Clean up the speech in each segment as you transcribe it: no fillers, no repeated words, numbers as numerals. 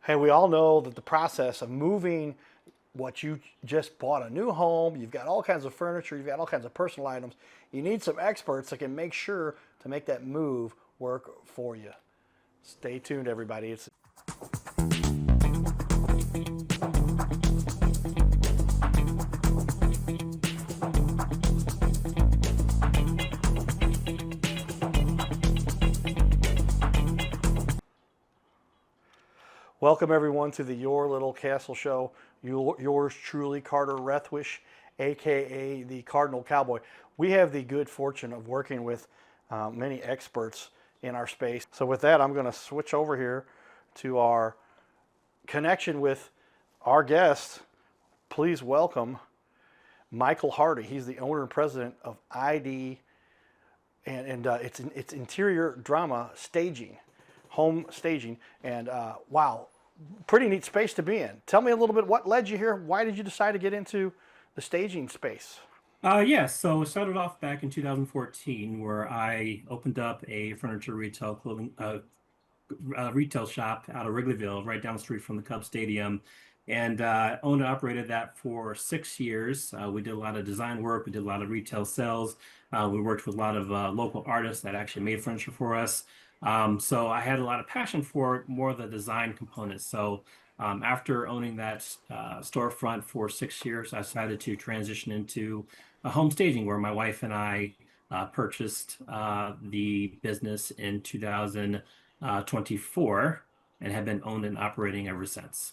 Hey, we all know that the process of moving what you just bought a new home, you've got all kinds of furniture, you've got all kinds of personal items. You need some experts that can make sure to make that move work for you. Stay tuned, everybody. It's Welcome everyone to the Your Little Castle Show. Yours truly, Carter Rethwish, aka the Cardinal Cowboy. We have the good fortune of working with many experts in our space. So with that, I'm going to switch over here to our connection with our guest. Please welcome Michael Hardy. He's the owner and president of ID, and it's interior drama staging. Home staging, and wow, pretty neat space to be in. Tell me a little bit, what led you here? Why did you decide to get into the staging space? So it started off back in 2014 where I opened up a furniture retail shop out of Wrigleyville, right down the street from the Cubs Stadium, and owned and operated that for 6 years. We did a lot of design work, we did a lot of retail sales. We worked with a lot of local artists that actually made furniture for us. So I had a lot of passion for more of the design components. So after owning that storefront for 6 years, I decided to transition into a home staging where my wife and I purchased the business in 2024 and have been owned and operating ever since.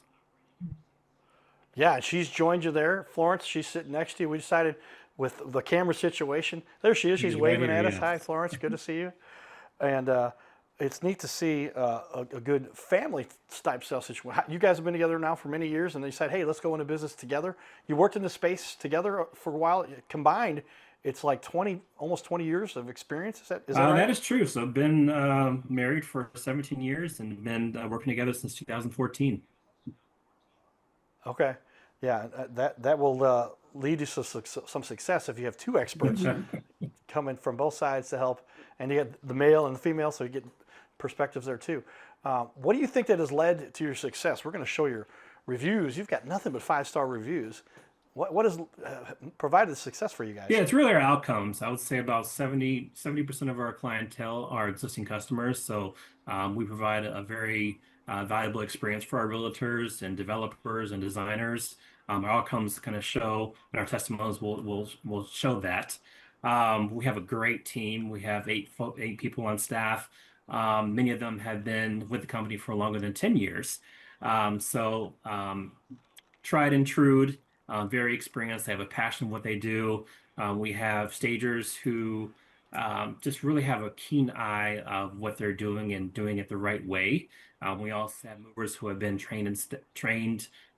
Yeah, she's joined you there, Florence. She's sitting next to you. We decided with the camera situation. There she is. She's She's right waving here, at us. yes. Hi, Florence. Good to see you. And it's neat to see a good family type sales situation. You guys have been together now for many years, and they said, "Hey, let's go into business together." You worked in the space together for a while. Combined, it's like 20, almost 20 years of experience. Is that right? That is true. So I've been married for 17 years and been working together since 2014. Okay. Yeah, that will lead to some success if you have two experts coming from both sides to help, and you get the male and the female, so you get perspectives there too. What do you think that has led to your success? We're going to show your reviews. You've got nothing but 5-star reviews. What has provided the success for you guys? Yeah, it's really our outcomes. I would say about 70% of our clientele are existing customers. So we provide a very valuable experience for our realtors and developers and designers. Our outcomes kind of show, and our testimonials will show that. We have a great team. We have eight people on staff. Many of them have been with the company for longer than 10 years. Tried and true, very experienced. They have a passion in what they do. We have stagers who just really have a keen eye of what they're doing and doing it the right way. We also have movers who have been trained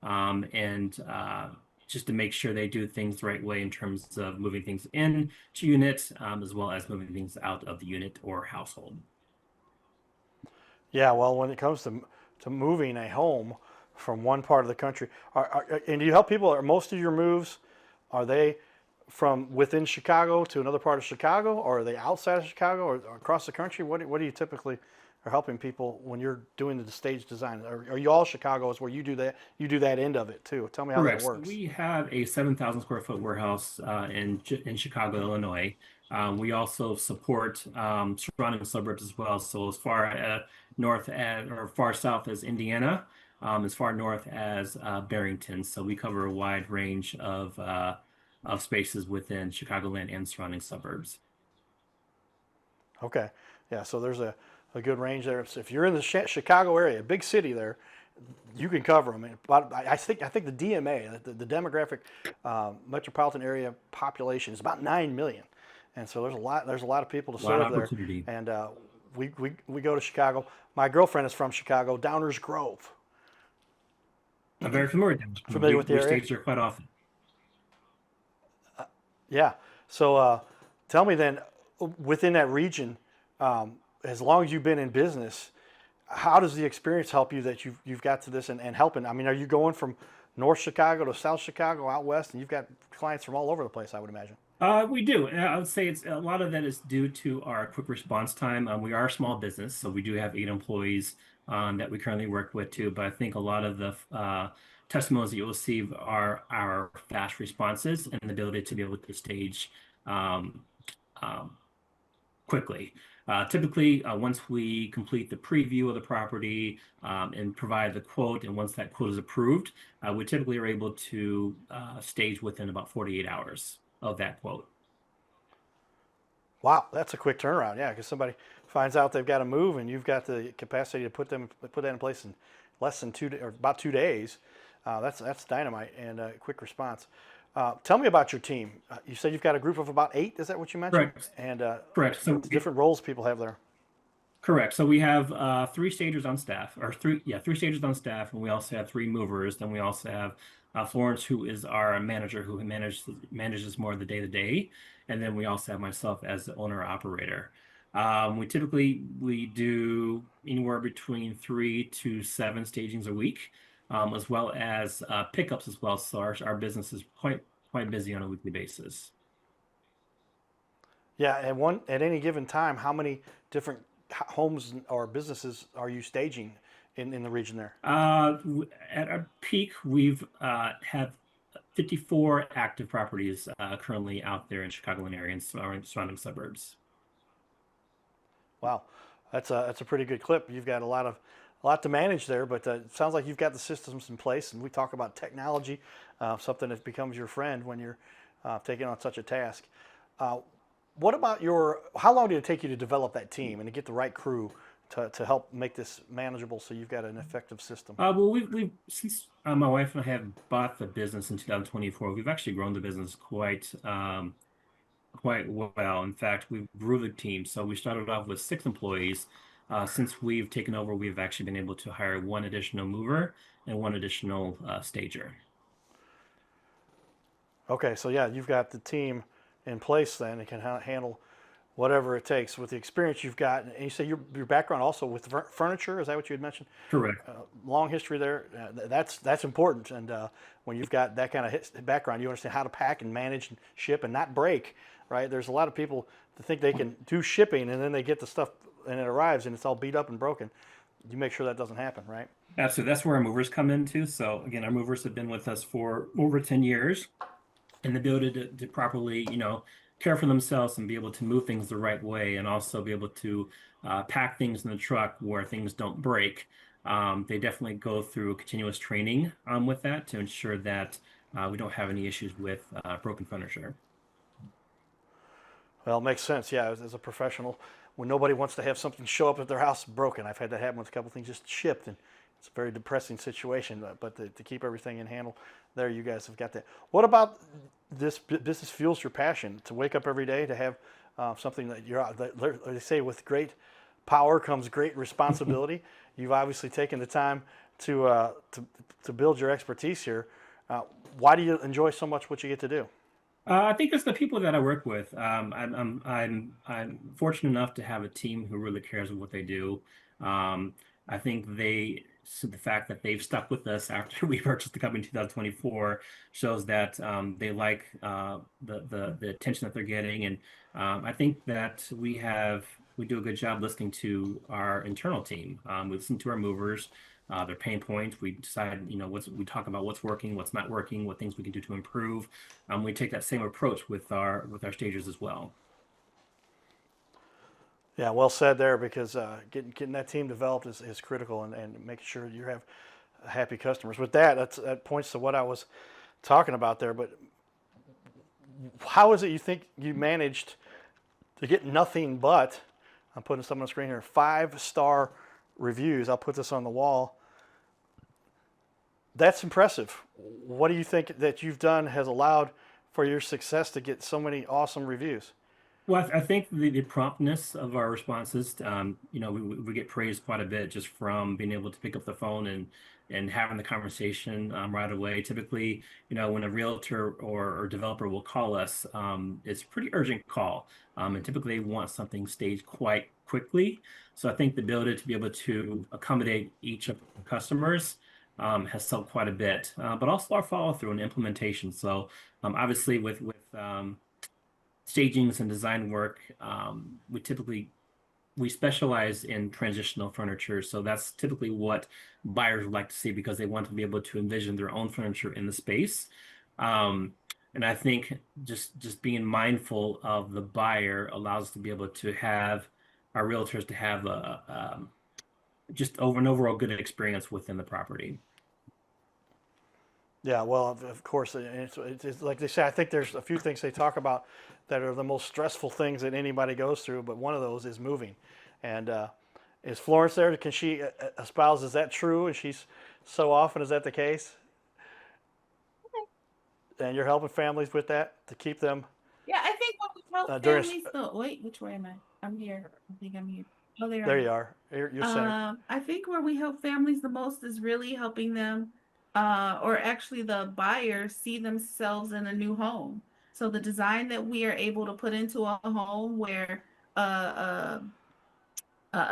and just to make sure they do things the right way in terms of moving things in to unit, as well as moving things out of the unit or household. Yeah, well, when it comes to moving a home from one part of the country, and do you help people? Are most of your moves, are they from within Chicago to another part of Chicago, or are they outside of Chicago or across the country? What do you typically are helping people when you're doing the stage design? Are you all Chicago is where you do that? You do that end of it too. Tell me how that Correct. So works. we have a 7,000 square foot warehouse in Chicago, Illinois. We also support surrounding suburbs as well. So as far north as or far south as Indiana, as far north as Barrington. So we cover a wide range of spaces within Chicagoland and surrounding suburbs. Okay, yeah. So there's a good range there. So if you're in the Chicago area, big city there, you can cover them. But I think the DMA, the demographic metropolitan area population is about 9 million, and so there's a lot of people to A lot serve of there. opportunity. And we go to Chicago. My girlfriend is from Chicago, Downers Grove. I'm very familiar with them. Familiar with the We area? stage there quite often. Yeah. So tell me then, within that region, as long as you've been in business, how does the experience help you that you've got to this and helping? I mean, are you going from North Chicago to South Chicago, out west, and you've got clients from all over the place, I would imagine. We do. I would say it's a lot of that is due to our quick response time. We are a small business, so we do have 8 employees that we currently work with too. But I think a lot of the testimonials that you'll receive are our fast responses and the ability to be able to stage um, um, quickly. Typically, once we complete the preview of the property and provide the quote, and once that quote is approved, we typically are able to stage within about 48 hours of that quote. Wow, that's a quick turnaround. Yeah, because somebody finds out they've got to move, and you've got the capacity to put that in place in less than or about 2 days. That's dynamite and a quick response. Tell me about your team. You said you've got a group of about 8. Is that what you mentioned? Correct. And Correct. what the different roles people have there? Correct. So we have 3 stagers on staff, or 3 stagers on staff, and we also have 3 movers. Then we also have Florence, who is our manager, who manages more of the day to day, and then we also have myself as the owner operator. We do anywhere between 3 to 7 stagings a week, as well as pickups as well. So our business is quite busy on a weekly basis. Yeah, at any given time, how many different homes or businesses are you staging in the region there? At our peak, we've have 54 active properties currently out there in Chicagoland area and surrounding suburbs. Wow, that's a pretty good clip. You've got a lot to manage there, but it sounds like you've got the systems in place. And we talk about technology, something that becomes your friend when you're taking on such a task. Uh, what about How long did it take you to develop that team and to get the right crew to help make this manageable so you've got an effective system? Well, we since my wife and I have bought the business in 2024, we've actually grown the business quite well. In fact, we've grew the team. So we started off with 6 employees. Since we've taken over, we've actually been able to hire 1 additional mover and 1 additional stager. Okay, so yeah, you've got the team in place then and can handle whatever it takes with the experience you've got. And you say your background also with furniture, is that what you had mentioned? Correct. Long history there. That's important. And when you've got that kind of background, you understand how to pack and manage and ship and not break, right? There's a lot of people that think they can do shipping and then they get the stuff and it arrives and it's all beat up and broken. You make sure that doesn't happen, right? Absolutely. That's where our movers come into. So again, our movers have been with us for over 10 years, and the ability to properly, care for themselves and be able to move things the right way, and also be able to pack things in the truck where things don't break. They definitely go through continuous training with that to ensure that we don't have any issues with broken furniture. Well, it makes sense. Yeah, as a professional, when nobody wants to have something show up at their house broken, I've had that happen with a couple things just shipped, and it's a very depressing situation. But to keep everything in handle, there you guys have got that. What about this business fuels your passion to wake up every day to have something that they say with great power comes great responsibility. You've obviously taken the time to build your expertise here. Why do you enjoy so much what you get to do? I think it's the people that I work with. I'm fortunate enough to have a team who really cares what they do. Um, I think so the fact that they've stuck with us after we purchased the company in 2024 shows that they like the attention that they're getting, and I think that we do a good job listening to our internal team. We listen to our movers, their pain points. We decide, we talk about what's working, what's not working, what things we can do to improve. We take that same approach with our stagers as well. Yeah, well said there because getting that team developed is critical and making sure you have happy customers. With that points to what I was talking about there. But how is it you think you managed to get nothing but, I'm putting some on the screen here, 5-star reviews? I'll put this on the wall. That's impressive. What do you think that you've done has allowed for your success to get so many awesome reviews? Well, I think the promptness of our responses, we get praised quite a bit just from being able to pick up the phone and having the conversation right away. Typically, when a realtor or developer will call us, it's a pretty urgent call, and typically they want something staged quite quickly. So I think the ability to be able to accommodate each of the customers has helped quite a bit, but also our follow through and implementation. So obviously with stagings and design work, we specialize in transitional furniture. So that's typically what buyers would like to see because they want to be able to envision their own furniture in the space. And I think just being mindful of the buyer allows us to be able to have our realtors to have just an overall good experience within the property. Yeah, well, of course, it's like they say. I think there's a few things they talk about that are the most stressful things that anybody goes through, but one of those is moving. And is Florence there? Can she espouse? Is that true? And she's so often, is that the case? And you're helping families with that to keep them. Yeah, I think what we help during families. Wait, which way am I? I'm here. I think I'm here. Oh, There you are. You're center. I think where we help families the most is really helping them, or actually the buyers see themselves in a new home. So the design that we are able to put into a home where a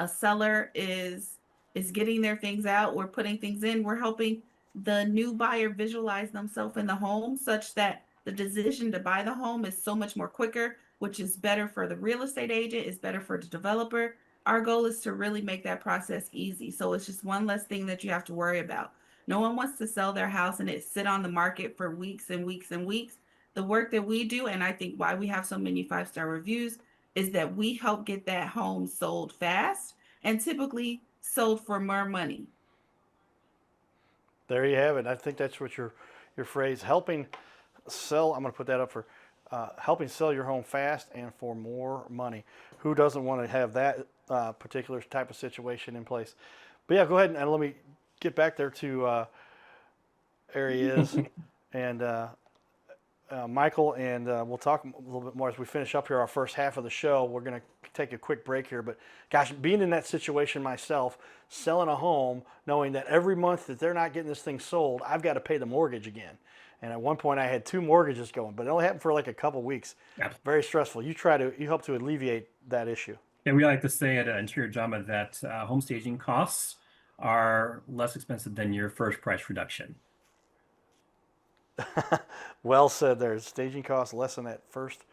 seller is getting their things out, we're putting things in, we're helping the new buyer visualize themselves in the home such that the decision to buy the home is so much more quicker, which is better for the real estate agent, is better for the developer. Our goal is to really make that process easy. So it's just one less thing that you have to worry about. No one wants to sell their house and it sit on the market for weeks and weeks and weeks. The work that we do, and I think why we have so many 5-star reviews, is that we help get that home sold fast and typically sold for more money. There you have it. I think that's what your phrase, helping sell. I'm going to put that up for helping sell your home fast and for more money. Who doesn't want to have that particular type of situation in place? But yeah, go ahead and let me get back there to there he is, and Michael, and we'll talk a little bit more as we finish up here our first half of the show. We're going to take a quick break here, but gosh, being in that situation myself, selling a home, knowing that every month that they're not getting this thing sold, I've got to pay the mortgage again. And at one point I had 2 mortgages going, but it only happened for like a couple weeks. Yeah. Very stressful. You help to alleviate that issue. And we like to say at Interior Drama that home staging costs are less expensive than your first price reduction. Well said there. Staging costs less than that first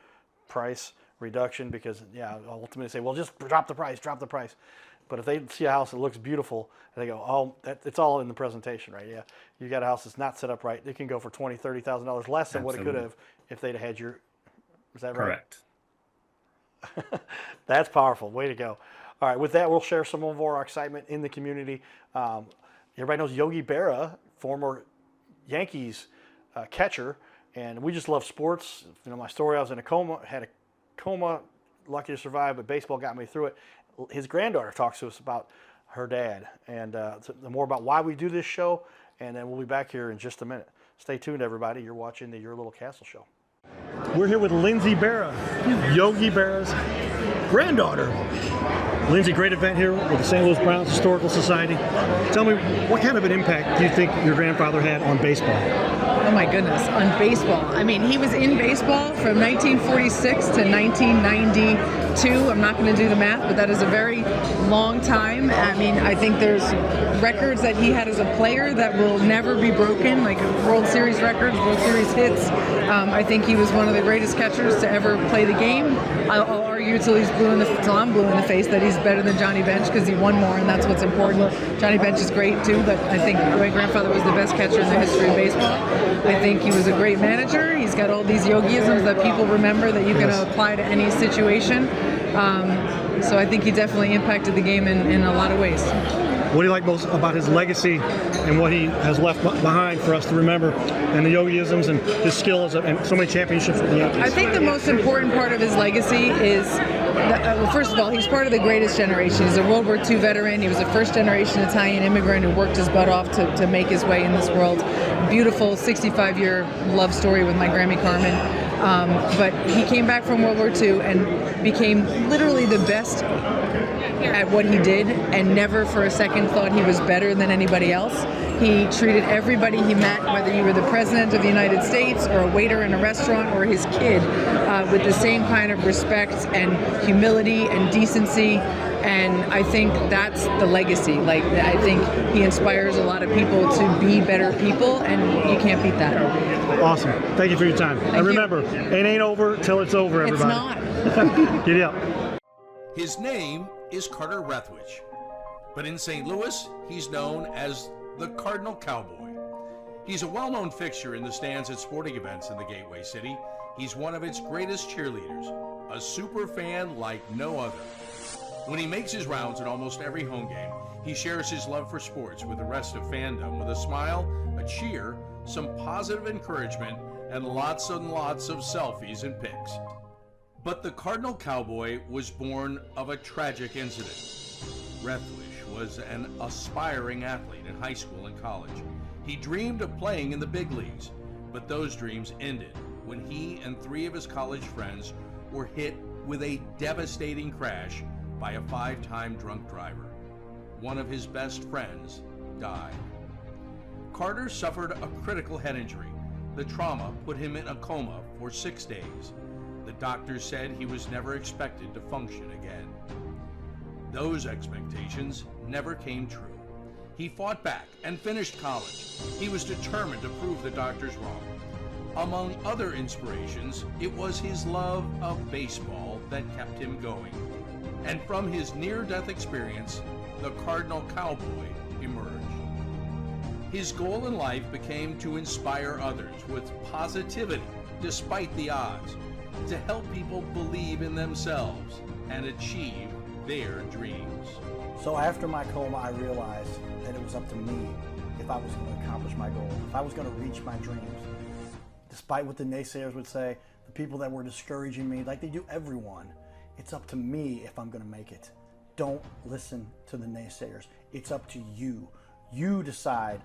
price reduction because, yeah, ultimately say, well, just drop the price. But if they see a house that looks beautiful, and they go, oh, it's all in the presentation, right? Yeah, you got a house that's not set up right. It can go for $20,000, $30,000 less than what it could have if they'd had your. Is that right? Correct. That's powerful. Way to go. All right, with that, we'll share some of our excitement in the community. Everybody knows Yogi Berra, former Yankees catcher, and we just love sports. You know, my story, I was in a coma, had a coma, lucky to survive, but baseball got me through it. His granddaughter talks to us about her dad and the more about why we do this show, and then we'll be back here in just a minute. Stay tuned, everybody. You're watching the Your Little Castle Show. We're here with Lindsay Berra, Yogi Berra's granddaughter. Lindsay, great event here with the St. Louis Browns Historical Society. Tell me, what kind of an impact do you think your grandfather had on baseball? Oh my goodness, on baseball. I mean, he was in baseball from 1946 to 1992. I'm not going to do the math, but that is a very long time. I mean, I think there's records that he had as a player that will never be broken, like World Series records, World Series hits. I think he was one of the greatest catchers to ever play the game. I'll argue till I'm blue in the face that he's better than Johnny Bench because he won more, and that's what's important. Johnny Bench is great too, but I think my grandfather was the best catcher in the history of baseball. I think he was a great manager. He's got all these yogiisms that people remember that you can apply to any situation. So I think he definitely impacted the game in a lot of ways. What do you like most about his legacy and what he has left behind for us to remember, and the yogiisms and his skills and so many championships for the Yankees? I think the most important part of his legacy is, well, first of all, he's part of the greatest generation. He's a World War II veteran. He was a first-generation Italian immigrant who worked his butt off to make his way in this world. Beautiful 65-year love story with my Grammy Carmen. But he came back from World War II and became literally the best at what he did and never for a second thought he was better than anybody else. He treated everybody he met, whether you were the president of the United States or a waiter in a restaurant or his kid, with the same kind of respect and humility and decency. And I think that's the legacy. Like, I think he inspires a lot of people to be better people, and you can't beat that. Awesome. Thank you for your time. And remember, it ain't over till it's over, everybody. It's not. Giddy up. His name is Carter Rethwich, but in St. Louis, he's known as the Cardinal Cowboy. He's a well-known fixture in the stands at sporting events in the Gateway City. He's one of its greatest cheerleaders, a super fan like no other. When he makes his rounds at almost every home game, he shares his love for sports with the rest of fandom with a smile, a cheer, some positive encouragement, and lots of selfies and pics. But the Cardinal Cowboy was born of a tragic incident. Rethwich was an aspiring athlete in high school and college. He dreamed of playing in the big leagues, but those dreams ended when he and 3 of his college friends were hit with a devastating crash by a 5-time drunk driver. One of his best friends died. Carter suffered a critical head injury. The trauma put him in a coma for 6 days. The doctors said he was never expected to function again. Those expectations never came true. He fought back and finished college. He was determined to prove the doctors wrong. Among other inspirations, it was his love of baseball that kept him going. And from his near-death experience, the Cardinal Cowboy emerged. His goal in life became to inspire others with positivity despite the odds, to help people believe in themselves and achieve their dreams. So after my coma, I realized that it was up to me if I was going to accomplish my goal, if I was going to reach my dreams. Despite what the naysayers would say, the people that were discouraging me, like they do everyone, it's up to me if I'm going to make it. Don't listen to the naysayers. It's up to you. You decide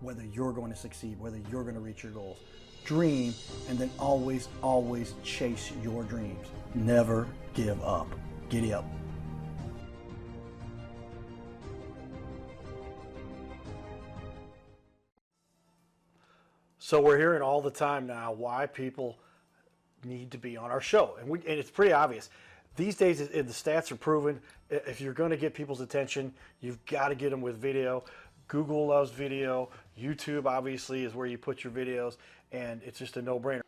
whether you're going to succeed, whether you're going to reach your goals. Dream, and then always, always chase your dreams. Never give up. Giddy up. So we're hearing all the time now why people need to be on our show, and it's pretty obvious. These days, the stats are proven. If you're going to get people's attention, you've got to get them with video. Google loves video. YouTube, obviously, is where you put your videos, and it's just a no-brainer.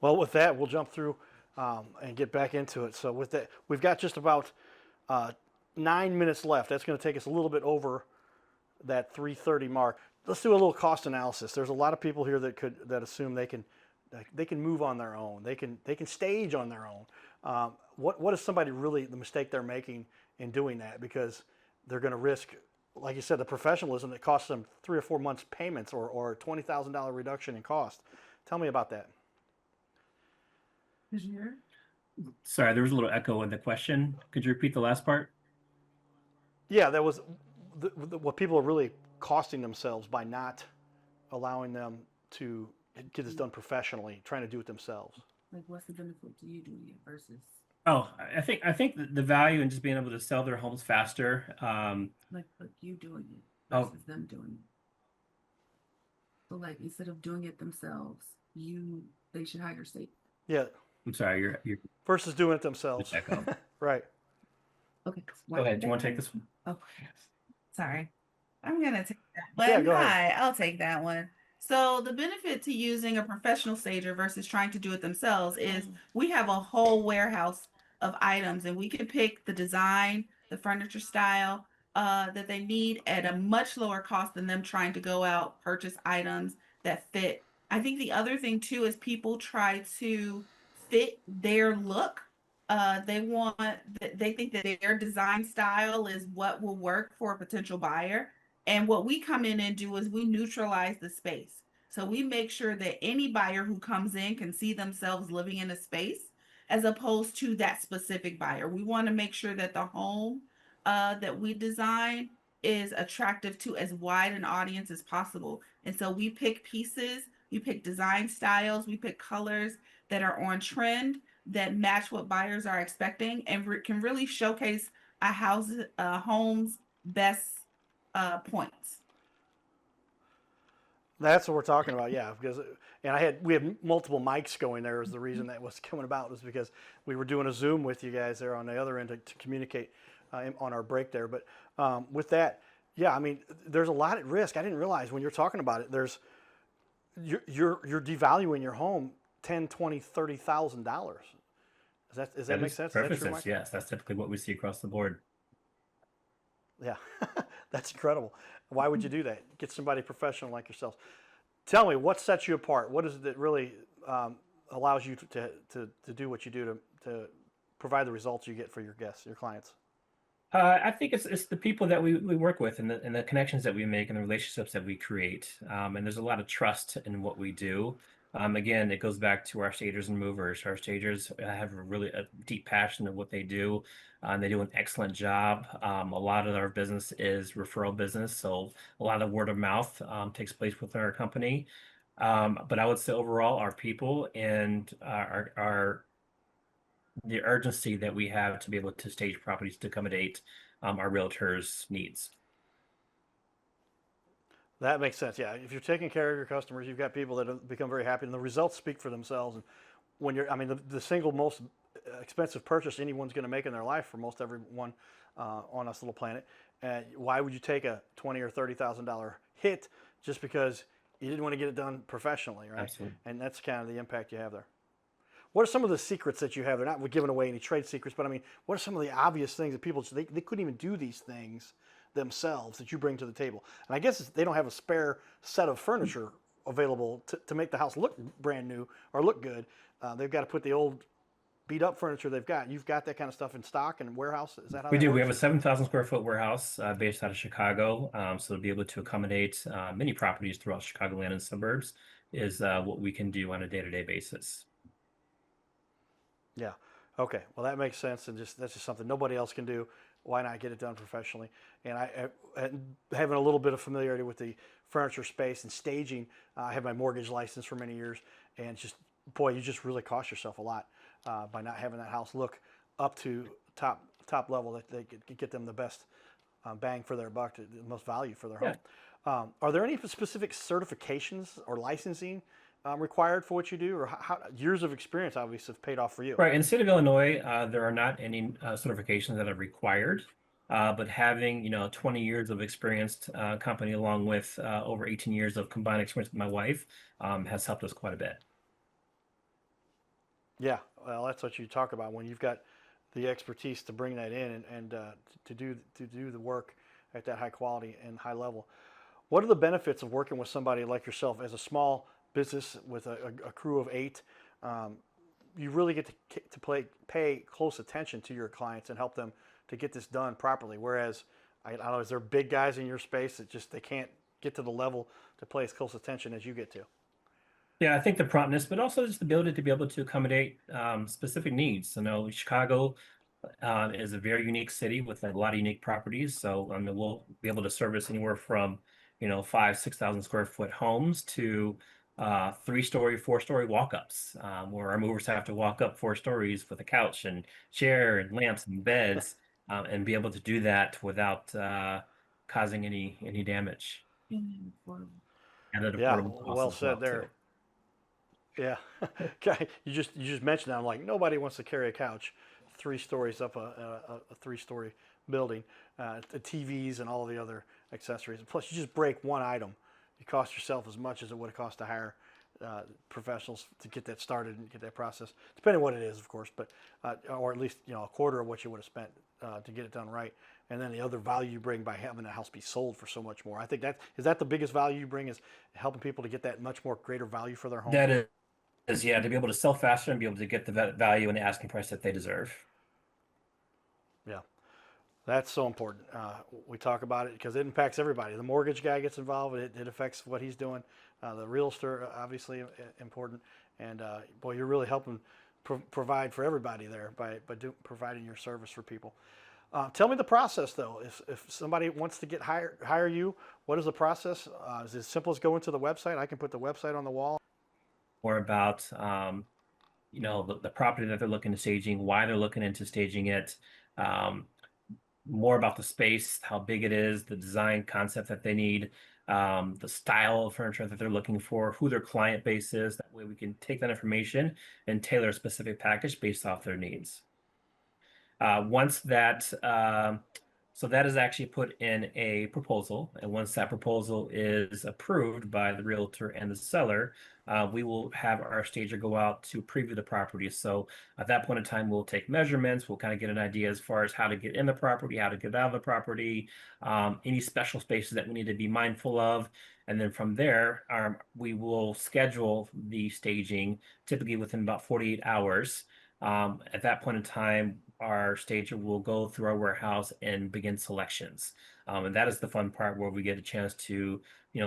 Well, with that, we'll jump through and get back into it. So with that, we've got just about 9 minutes left. That's going to take us a little bit over that 3:30 mark. Let's do a little cost analysis. There's a lot of people here that assume they can move on their own. They can stage on their own. What is somebody really the mistake they're making in doing that? Because they're going to risk, like you said, the professionalism that costs them 3 or 4 months payments or a $20,000 reduction in cost. Tell me about that. Sorry, there was a little echo in the question. Could you repeat the last part? Yeah, that was what people are really costing themselves by not allowing them to get this done professionally, trying to do it themselves. Like, what's the benefit to you doing it versus? Oh, I think the value in just being able to sell their homes faster. Like you doing it Oh. versus them doing it. So like instead of doing it themselves, they should hire state. Yeah, I'm sorry, you're versus doing it themselves. echo. Right. Okay. Go ahead. Do you want to take this one? Oh, sorry. I'm gonna take that. But Yeah, go ahead. I'll take that one. So the benefit to using a professional stager versus trying to do it themselves is we have a whole warehouse of items, and we can pick the design, the furniture style that they need at a much lower cost than them trying to go out, purchase items that fit. I think the other thing too is people try to fit their look. They think that their design style is what will work for a potential buyer. And what we come in and do is we neutralize the space. So we make sure that any buyer who comes in can see themselves living in a space as opposed to that specific buyer. We want to make sure that the home that we design is attractive to as wide an audience as possible. And so we pick pieces, we pick design styles, we pick colors that are on trend, that match what buyers are expecting, and can really showcase a home's best points. That's what we're talking about, yeah. Because we had multiple mics going there. Was the reason that was coming about was because we were doing a Zoom with you guys there on the other end to communicate on our break there. But with that, yeah, I mean, there's a lot at risk. I didn't realize when you're talking about it, you're devaluing your home $10, $20, $30,000. Does that make sense? Is that Perfect true, sense. Mike? Yes, that's typically what we see across the board. Yeah, that's incredible. Why would you do that? Get somebody professional like yourself. Tell me, what sets you apart? What is it that really allows you to do what you do to provide the results you get for your guests, your clients? I think it's the people that we work with and the connections that we make and the relationships that we create. And there's a lot of trust in what we do. Again, it goes back to our stagers and movers. Our stagers have a deep passion of what they do. They do an excellent job. A lot of our business is referral business, so a lot of word of mouth takes place within our company. But I would say overall, our people and the urgency that we have to be able to stage properties to accommodate our realtors' needs. That makes sense. Yeah, if you're taking care of your customers, you've got people that have become very happy, and the results speak for themselves. And when I mean, the single most expensive purchase anyone's going to make in their life for most everyone on this little planet. Why would you take a $20,000 or $30,000 hit just because you didn't want to get it done professionally, right? Absolutely. And that's kind of the impact you have there. What are some of the secrets that you have? They're not giving away any trade secrets, but I mean, what are some of the obvious things that people they couldn't even do these things themselves that you bring to the table? And I guess they don't have a spare set of furniture available to make the house look brand new or look good. They've got to put the old beat up furniture they've got. You've got that kind of stuff in stock and warehouse. Is that how We that do. works? We have a 7,000 square foot warehouse based out of Chicago. So to be able to accommodate many properties throughout Chicagoland and suburbs is what we can do on a day-to-day basis. Yeah. Okay. Well, that makes sense, and that's just something nobody else can do. Why not get it done professionally? And having a little bit of familiarity with the furniture space and staging, I have my mortgage license for many years, and just boy, you just really cost yourself a lot by not having that house look up to top level that they could get them the best bang for their buck, the most value for their home. Are there any specific certifications or licensing required for what you do, or how years of experience obviously have paid off for you? Right. In the state of Illinois, there are not any certifications that are required, but having 20 years of experienced company along with over 18 years of combined experience with my wife has helped us quite a bit. Yeah, well, that's what you talk about when you've got the expertise to bring that in and to do the work at that high quality and high level. What are the benefits of working with somebody like yourself as a small business with a crew of 8? You really get to pay close attention to your clients and help them to get this done properly. Whereas, I don't know, is there big guys in your space that just they can't get to the level to pay as close attention as you get to? Yeah, I think the promptness, but also just the ability to be able to accommodate specific needs. Chicago is a very unique city with a lot of unique properties. So we'll be able to service anywhere from 5,000-6,000 square foot homes to 3-story, 4-story walk-ups, where our movers have to walk up 4 stories with a couch and chair and lamps and beds, and be able to do that without causing any damage. And at Yeah, affordable costs well as said there. too. Yeah, okay. You just mentioned that. I'm like, nobody wants to carry a couch 3 stories up a 3-story building, the TVs and all the other accessories. Plus, you just break one item, you cost yourself as much as it would have cost to hire professionals to get that started and get that process, depending on what it is, of course, but or at least a quarter of what you would have spent to get it done right. And then the other value you bring by having the house be sold for so much more. I think is that the biggest value you bring, is helping people to get that much more greater value for their home. That is, yeah, to be able to sell faster and be able to get the value and the asking price that they deserve. Yeah, that's so important. We talk about it because it impacts everybody. The mortgage guy gets involved. It affects what he's doing. The realtor, obviously, important. And boy, you're really helping provide for everybody there by providing your service for people. Tell me the process, though. If somebody wants to hire you, what is the process? Is it as simple as going to the website? I can put the website on the wall. More about the property that they're looking to staging, why they're looking into staging it, more about the space, how big it is, the design concept that they need, the style of furniture that they're looking for, who their client base is. That way we can take that information and tailor a specific package based off their needs. Once that, so that is actually put in a proposal, and once that proposal is approved by the realtor and the seller, we will have our stager go out to preview the property. So at that point in time, we'll take measurements. We'll kind of get an idea as far as how to get in the property, how to get out of the property, any special spaces that we need to be mindful of. And then from there, we will schedule the staging typically within about 48 hours. At that point in time, our stager will go through our warehouse and begin selections. And that is the fun part where we get a chance to,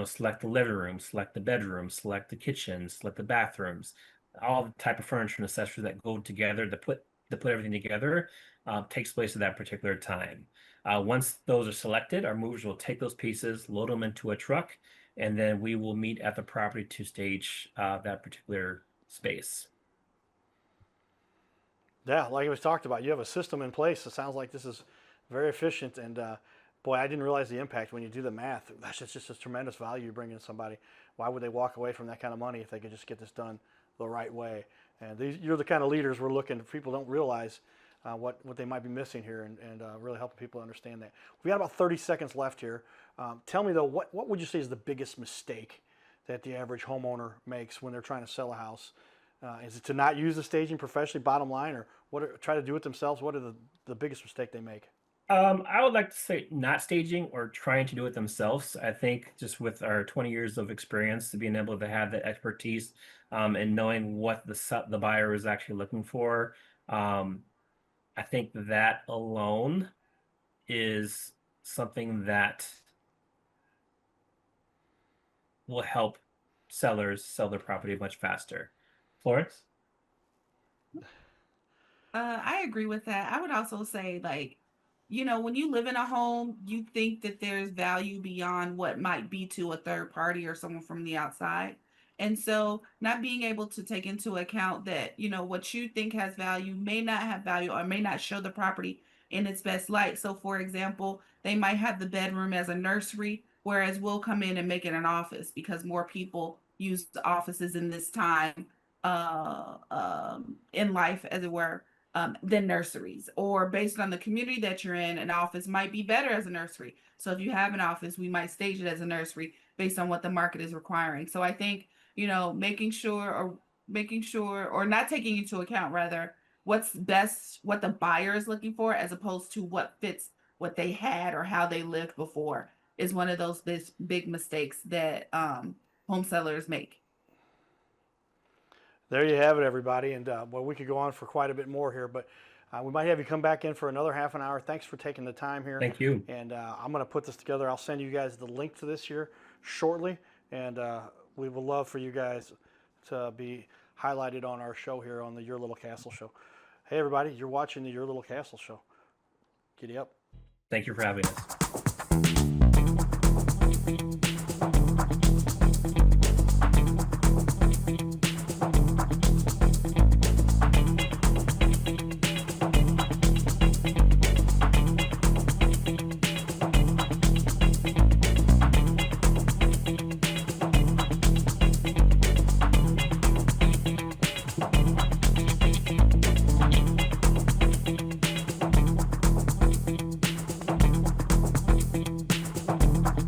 select the living room, select the bedroom, select the kitchen, select the bathrooms, all the type of furniture and accessories that go together to put everything together takes place at that particular time. Once those are selected, our movers will take those pieces, load them into a truck, and then we will meet at the property to stage that particular space. Yeah, like it was talked about, you have a system in place. It sounds like this is very efficient. And boy, I didn't realize the impact when you do the math. That's just a tremendous value you bring in somebody. Why would they walk away from that kind of money if they could just get this done the right way? And you're the kind of leaders we're looking. People don't realize what they might be missing here, and really helping people understand that. We got about 30 seconds left here. Tell me though, what would you say is the biggest mistake that the average homeowner makes when they're trying to sell a house? Is it to not use the staging professionally, bottom line, or try to do it themselves? What are the biggest mistake they make? I would like to say not staging or trying to do it themselves. I think just with our 20 years of experience, to being able to have that expertise and knowing what the buyer is actually looking for, I think that alone is something that will help sellers sell their property much faster. Florence? I agree with that. I would also say, like, when you live in a home, you think that there's value beyond what might be to a third party or someone from the outside. And so, not being able to take into account that, what you think has value may not have value or may not show the property in its best light. So, for example, they might have the bedroom as a nursery, whereas we'll come in and make it an office because more people use the offices in this time in life, as it were, than nurseries. Or based on the community that you're in, an office might be better as a nursery. So if you have an office, we might stage it as a nursery based on what the market is requiring. So I think, making sure or not taking into account rather what's best, what the buyer is looking for, as opposed to what fits what they had or how they lived before, is one of those big mistakes that home sellers make. There you have it, everybody. And well, we could go on for quite a bit more here, but we might have you come back in for another half an hour. Thanks for taking the time here. Thank you. And I'm going to put this together. I'll send you guys the link to this here shortly. And we would love for you guys to be highlighted on our show here on the Your Little Castle Show. Hey, everybody, you're watching the Your Little Castle Show. Giddy up. Thank you for having us.